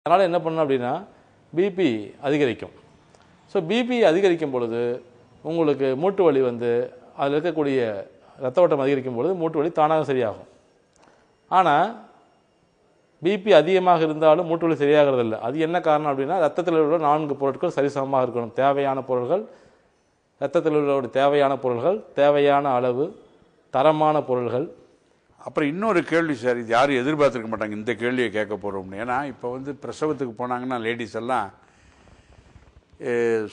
அதனால் என்ன பண்ணணும் அப்படின்னா பிபி அதிகரிக்கும். ஸோ பிபி அதிகரிக்கும் பொழுது உங்களுக்கு மூட்டு வலி வந்து அதில் இருக்கக்கூடிய ரத்த ஓட்டம் அதிகரிக்கும் பொழுது மூட்டு வலி தானாக சரியாகும். ஆனால் பிபி அதிகமாக இருந்தாலும் மூட்டு வலி சரியாகிறதில்லை. அது என்ன காரணம் அப்படின்னா ரத்தத்தில் உள்ள 4 பொருட்கள் சரிசமமாக இருக்கணும். தேவையான பொருள்கள், ரத்தத்தில் உள்ள தேவையான பொருள்கள், தேவையான அளவு, தரமான பொருள்கள். அப்புறம் இன்னொரு கேள்வி சார், இது யாரும் எதிர்பார்த்துருக்க மாட்டாங்க இந்த கேள்வியை கேட்க போகிறோம்னு. ஏன்னா இப்போ வந்து பிரசவத்துக்கு போனாங்கன்னா லேடிஸ் எல்லாம்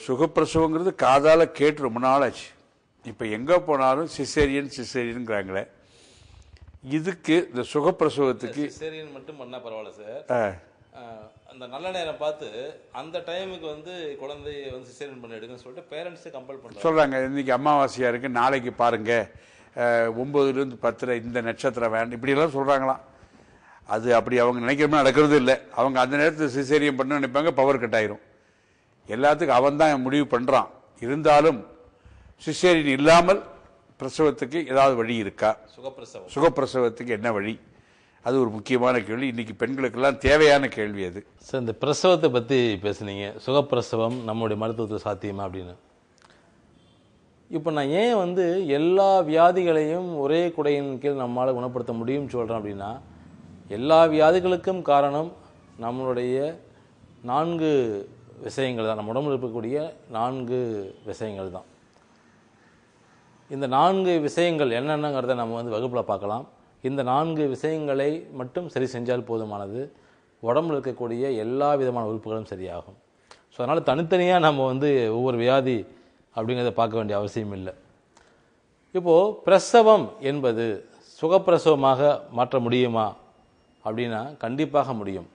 சுகப்பிரசவங்கிறது காதால் கேட்டு ரொம்ப நாள் ஆச்சு. இப்போ எங்கே போனாலும் சிசேரியன்ங்கிறாங்களே. இதுக்கு இந்த சுகப்பிரசவத்துக்கு சிசேரியன் மட்டும் பண்ணால் பரவாயில்ல சார். அந்த நல்ல நேரம் பார்த்து அந்த டைமுக்கு வந்து குழந்தைய வந்து சிசேரியன் பண்ண எடுக்குன்னு சொல்லிட்டு பேரண்ட்ஸை கம்பல் பண்ணுறாங்க. சொல்கிறாங்க இன்றைக்கி அமாவாசையாக இருக்குது, நாளைக்கு பாருங்கள் 9லேருந்து 10 இந்த நட்சத்திரம் வேண்டாம் இப்படியெல்லாம் சொல்கிறாங்களாம். அது அப்படி அவங்க நினைக்கிறோம்னா நடக்கிறது இல்லை. அவங்க அந்த நேரத்தில் சிசேரியன் பண்ண நினைப்பாங்க, பவர் கட் ஆயிரும். எல்லாத்துக்கும் அவன் தான் முடிவு பண்ணுறான். இருந்தாலும் சிசேரியன் இல்லாமல் பிரசவத்துக்கு ஏதாவது வழி இருக்கா? சுகப்பிரசவத்துக்கு என்ன வழி? அது ஒரு முக்கியமான கேள்வி. இன்னைக்கு பெண்களுக்கெல்லாம் தேவையான கேள்வி அது. சார், இந்த பிரசவத்தை பற்றி பேசுனீங்க, சுகப்பிரசவம் நம்முடைய மருத்துவத்தில் சாத்தியமா அப்படின்னு. இப்போ நான் ஏன் வந்து எல்லா வியாதிகளையும் ஒரே குடையின் கீழ் நம்மளால் குணப்படுத்த முடியும்னு சொல்கிறேன் அப்படின்னா, எல்லா வியாதிகளுக்கும் காரணம் நம்மளுடைய 4 விஷயங்கள் தான். நம்ம உடம்புல இருக்கக்கூடிய 4 விஷயங்கள் தான். இந்த 4 விஷயங்கள் என்னென்னங்கிறத நம்ம வந்து வகுப்பில் பார்க்கலாம். இந்த 4 விஷயங்களை மட்டும் சரி செஞ்சால் போதுமானது. உடம்புல இருக்கக்கூடிய எல்லா விதமான உறுப்புகளும் சரியாகும். ஸோ அதனால் தனித்தனியாக நம்ம வந்து ஒவ்வொரு வியாதி அப்படிங்கிறத பார்க்க வேண்டிய அவசியம் இல்லை. இப்போது பிரசவம் என்பது சுகப்பிரசவமாக மாற்ற முடியுமா அப்படின்னா கண்டிப்பாக முடியும்.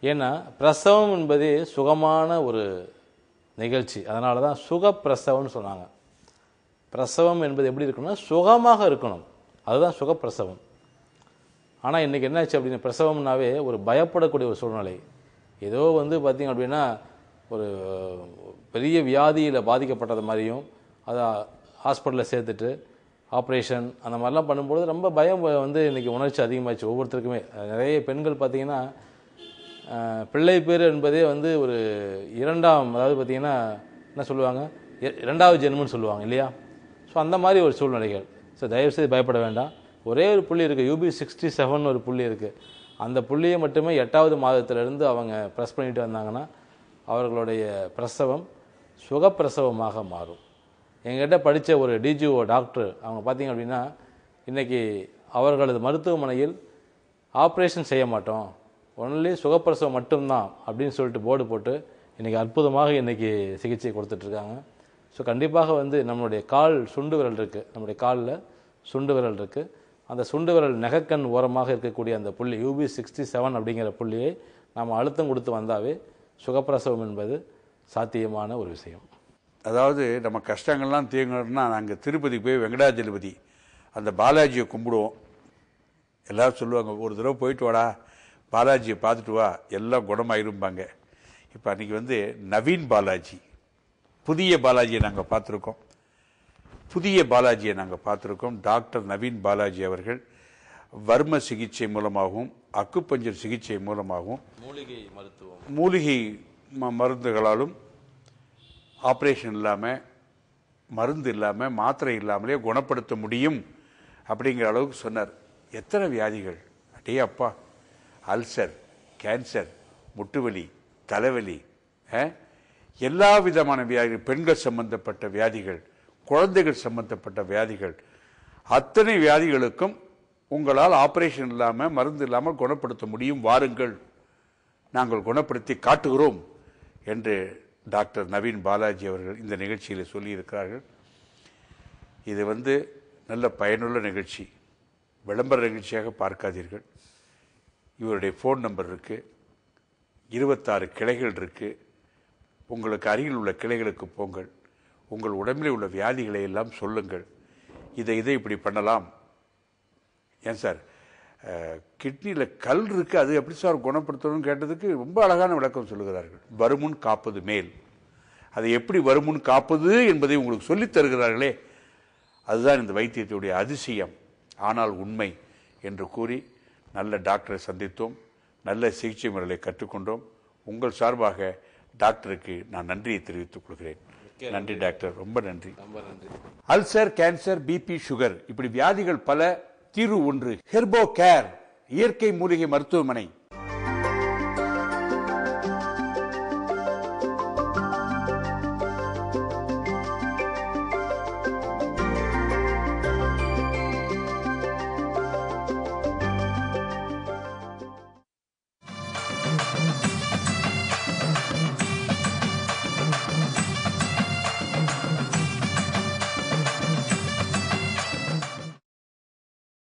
ஏன்னா பிரசவம் என்பதே சுகமான ஒரு நிகழ்ச்சி. அதனால தான் சுகப்பிரசவம்னு சொன்னாங்க. பிரசவம் என்பது எப்படி இருக்கணும்னா சுகமாக இருக்கணும், அதுதான் சுகப்பிரசவம். ஆனால் இன்றைக்கி என்னாச்சு அப்படின்னா பிரசவம்னாவே ஒரு பயப்படக்கூடிய ஒரு சூழ்நிலை. ஏதோ வந்து பார்த்திங்க அப்படின்னா ஒரு பெரிய வியாதியில் பாதிக்கப்பட்டது மாதிரியும் அதை ஹாஸ்பிட்டலில் சேர்த்துட்டு ஆப்ரேஷன் அந்த மாதிரிலாம் பண்ணும்பொழுது ரொம்ப பயம் வந்து இன்றைக்கி உணர்ச்சி அதிகமாகிடுச்சு ஒவ்வொருத்தருக்குமே. நிறைய பெண்கள் பார்த்திங்கன்னா பிள்ளை பேர் என்பதே வந்து ஒரு 2ஆம், அதாவது பார்த்திங்கன்னா என்ன சொல்லுவாங்க, 2வது ஜென்மம்னு சொல்லுவாங்க இல்லையா? ஸோ அந்த மாதிரி ஒரு சூழ்நிலைகள். ஸோ தயவுசெய்து பயப்பட வேண்டாம். ஒரே ஒரு புள்ளி இருக்குது, UB67 ஒரு புள்ளி இருக்குது. அந்த புள்ளியை மட்டுமே 8வது மாதத்திலிருந்து அவங்க ப்ரெஸ் பண்ணிட்டு வந்தாங்கன்னா அவர்களுடைய பிரசவம் சுகப்பிரசவமாக மாறும். எங்கிட்ட படித்த ஒரு DGO டாக்டர் அவங்க பார்த்திங்க அப்படின்னா இன்றைக்கி அவர்களது மருத்துவமனையில் ஆப்ரேஷன் செய்ய மாட்டோம், ஒன்லி சுகப்பிரசவம் மட்டும்தான் அப்படின்னு சொல்லிட்டு போர்டு போட்டு இன்றைக்கி அற்புதமாக இன்றைக்கி சிகிச்சை கொடுத்துட்ருக்காங்க. ஸோ கண்டிப்பாக வந்து நம்மளுடைய கால் சுண்டு விரல் இருக்குது, நம்முடைய காலில் சுண்டு விரல் இருக்குது. அந்த சுண்டு விரல் நெகக்கண் ஓரமாக இருக்கக்கூடிய அந்த புள்ளி UB67 அப்படிங்கிற புள்ளியை நாம் அழுத்தம் கொடுத்து வந்தாவே சுகப்பிரசவம் என்பது சாத்தியமான ஒரு விஷயம். அதாவது நம்ம கஷ்டங்கள்லாம் தீங்கணும்னா நாங்கள் திருப்பதி போய் வெங்கடாஜலபதி அந்த பாலாஜியை கும்பிடுவோம். எல்லோரும் சொல்லுவாங்க ஒரு தடவை போயிட்டு வாடா, பாலாஜியை பார்த்துட்டு வா, எல்லாம் குணமாயிரும்பாங்க. இப்போ அன்றைக்கி வந்து நவீன் பாலாஜி, புதிய பாலாஜியை நாங்கள் பார்த்துருக்கோம். டாக்டர் நவீன் பாலாஜி அவர்கள் வர்ம சிகிச்சை மூலமாகவும் அக்குபஞ்சர் சிகிச்சை மூலமாகவும் மூலிகை மருந்துகளாலும் ஆப்ரேஷன் இல்லாமல், மருந்து இல்லாமல், மாத்திரை இல்லாமலே குணப்படுத்த முடியும் அப்படிங்கிற அளவுக்கு சொன்னார். எத்தனை வியாதிகள், அடே அப்பா, அல்சர், கேன்சர், முட்டுவலி, தலைவலி, எல்லா விதமான வியாதிகள், பெண்கள் சம்பந்தப்பட்ட வியாதிகள், குழந்தைகள் சம்பந்தப்பட்ட வியாதிகள், அத்தனை வியாதிகளுக்கும் உங்களால் ஆப்ரேஷன் இல்லாமல் மருந்து இல்லாமல் குணப்படுத்த முடியும், வாருங்கள் நாங்கள் குணப்படுத்தி காட்டுகிறோம் என்று டாக்டர் நவீன் பாலாஜி அவர்கள் இந்த நிகழ்ச்சியில் சொல்லியிருக்கிறார்கள். இது வந்து நல்ல பயனுள்ள நிகழ்ச்சி, விளம்பர நிகழ்ச்சியாக பார்க்காதீர்கள். இவருடைய ஃபோன் நம்பர் இருக்குது, 26 கிளைகள் இருக்குது. உங்களுக்கு அருகில் உள்ள கிளைகளுக்கு போங்கள், உங்கள் உடம்பில் உள்ள வியாதிகளை எல்லாம் சொல்லுங்கள். இதை இப்படி பண்ணலாம். ஏன் சார் கிட்னியில் கல் இருக்குது, அது எப்படி சார் குணப்படுத்தணும்னு கேட்டதுக்கு ரொம்ப அழகான விளக்கம் சொல்லுகிறார்கள். வருமுன் காப்பது மேல், அதை எப்படி வருமுன் காப்பது என்பதை உங்களுக்கு சொல்லித் தருகிறார்களே, அதுதான் இந்த வைத்தியத்துடைய அதிசயம், ஆனால் உண்மை என்று கூறி நல்ல டாக்டரை சந்தித்தோம். நல்ல சிகிச்சை முறைகளை கற்றுக்கொண்டோம். உங்கள் சார்பாக டாக்டருக்கு நான் நன்றியை தெரிவித்துக் கொள்கிறேன். நன்றி டாக்டர், ரொம்ப நன்றி. அல்சர், கேன்சர், பிபி, சுகர் இப்படி வியாதிகள் பல, தீர்வு ஒன்று. ஹெர்போ கேர் இயற்கை மூலிகை மருத்துவமனை.